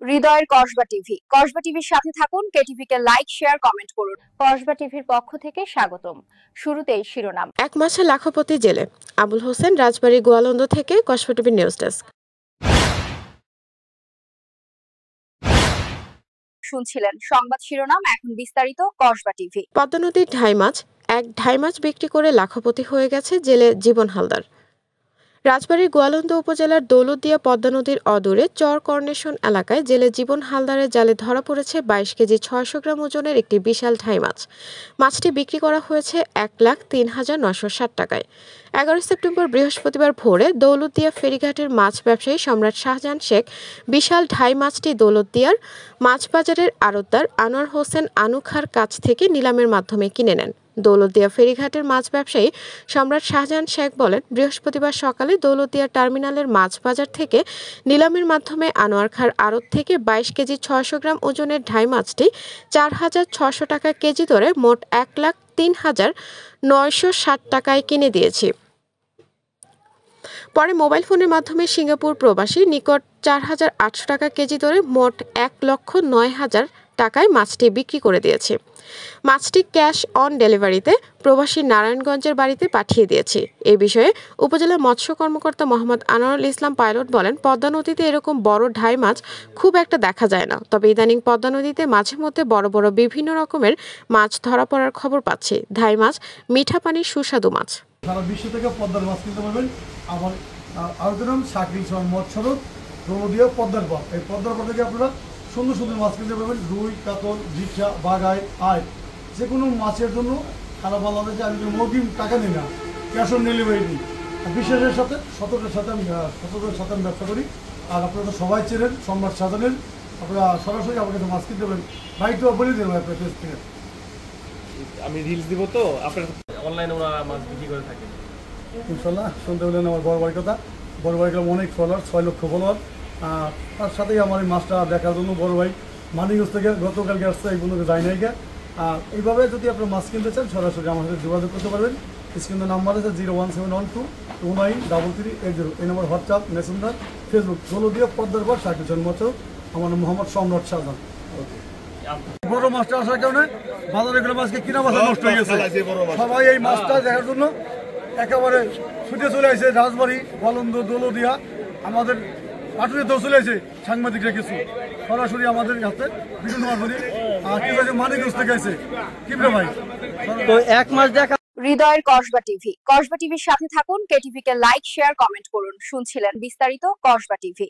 হৃদয়ের কসবা টিভি। কসবা টিভির সাথে থাকুন, কেটিভি কে লাইক, শেয়ার, কমেন্ট করুন। কসবা টিভির পক্ষ থেকে স্বাগতম। শুরুতেই শিরোনাম। এক মাসে লাখপতি জেলে আবুল হোসেন, রাজবাড়ী গোয়ালন্দ থেকে কসবা টিভি নিউজ ডেস্ক। শুনছিলেন সংবাদ শিরোনাম, এখন বিস্তারিত। কসবা টিভি। পদ্মা নদীর ঢাই মাছ বিক্রি করে লাখপতি হয়ে গেছে জেলে জীবন হালদার। রাজবাড়ীর গোয়ালন্দ উপজেলার দৌলতদিয়া পদ্মা নদীর অদূরে চর কর্নেশন এলাকায় জেলে জীবন হালদারের জালে ধরা পড়েছে 22 কেজি 600 গ্রাম ওজনের একটি বিশাল ঢাই মাছ। মাছটি বিক্রি করা হয়েছে 1,03,960 টাকায়। 11 সেপ্টেম্বর বৃহস্পতিবার ভোরে দৌলতদিয়া ফেরিঘাটের মাছ ব্যবসায়ী সম্রাট শাহজাহান শেখ বিশাল ঢাই মাছটি দৌলতদিয়ার মাছ বাজারের আড়তদার আনোয়ার হোসেন আনুখার কাছ থেকে নিলামের মাধ্যমে কিনে নেন। দৌলতদিয়া ফেরিঘাটের মাছ ব্যবসায়ী সম্রাট শাহজাহান শেখ বলেন, বৃহস্পতিবার সকালে দৌলতদিয়া টার্মিনালের মাছ বাজার থেকে নিলামের মাধ্যমে আনোয়ার খাঁর আড়ত থেকে 22 কেজি 600 গ্রাম ওজনের ঢাই মাছটি 4,600 টাকা কেজি দরে মোট 1,03,960 টাকায় কিনে দিয়েছি। পরে মোবাইল ফোনের মাধ্যমে সিঙ্গাপুর প্রবাসী নিকট 4,800 টাকা কেজি দরে মোট 1,09,000 টাকায় মাছটি বিক্রি করে দিয়েছে। মাছটি ক্যাশ অন ডেলিভারিতে প্রবাসী নারায়ণগঞ্জের বাড়িতে পাঠিয়ে দিয়েছি। এ বিষয়ে উপজেলা মৎস্য কর্মকর্তা মোহাম্মদ আনোয়ারুল ইসলাম পাইলট বলেন, পদ্মা নদীতে এরকম বড় ঢাই মাছ খুব একটা দেখা যায় না, তবে ইদানিং পদ্মা নদীতে মাঝে মধ্যে বড় বড় বিভিন্ন রকমের মাছ ধরা পড়ার খবর পাচ্ছি। ঢাই মাছ মিঠা পানির সুস্বাদু মাছ। সারা বিশ্ব থেকে পদ্মার মাছ কিনতে পারবেন। আমার আবেদন সাকিল মৎস্যরোধ দৌলতদিয়া পদ্মার পথ। এই পদ্মার পথ থেকে আপনারা সুন্দর সুন্দর মাছ কিনতে পারবেন। রুই, কাতল, ঝিকসা, বাগাই, আয়, যে কোনো মাছের জন্য সারা বাংলাদেশে আমি অগ্রিম টাকা নিই না, ক্যাশ অন ডেলিভারি দিই। বিশ্বাসের সাথে সততার সাথে আমি ব্যবসা করি। আর আপনারা তো সবাই চেনেন সম্রাট শাহজাহানের, আপনারা সরাসরি আমার কাছে মাছ কিনতে পারেন। বাইকটা বলে দেবেন আপনার পেজ থেকে। আমি রিলস দিব, তো আপনার অনলাইনে ওরা মাছ বিক্রি করে থাকে ইনশাল্লাহ। শুনতে পেলেন আমার বড় বাড়ির কথা। বড় বাড়ির অনেক ফলোয়ার, 6 লক্ষ ফলোয়ার। তার সাথেই আমার এই মাছটা দেখার জন্য বড় ভাই মানিগঞ্জ থেকে গতকালকে আসছে, এই পর্যন্ত যায় নাই গা। আর এইভাবে যদি আপনার মাছ কিনতে চান সরাসরি আমার সাথে যোগাযোগ করতে পারবেন। স্ক্রিনের নাম্বার আছে 01712293880। এই নম্বর হোয়াটসঅ্যাপ, মেসেঞ্জার, ফেসবুক। দৌলতদিয়া পদ্মার পর সাকিল মৎস্য। আমার নাম মোহাম্মদ সম্রাট শাহজাহান। বড় মাছটা আসার কারণে বাজারে গেলে মাছকে কিনা মাছ নষ্ট হয়ে গেছে। সবাই এই মাছটা দেখার জন্য একেবারে ছুটে চলে আসে। রাজবাড়ী, গোয়ালন্দ, দৌলতদিয়া, আমাদের পাটুরিতেও চলে আসে সাংবাদিকরা কিছু। সরাসরি আমাদের কাছে বিভিন্ন মানিকগঞ্জ থেকে আসে। কি ভাই, তো এক মাস দেখা। হৃদয়ের কসবা টিভি। কসবা টিভির সাথে থাকুন, কেটিভি কে লাইক, শেয়ার, কমেন্ট করুন। শুনছিলেন বিস্তারিত। কসবা টিভি।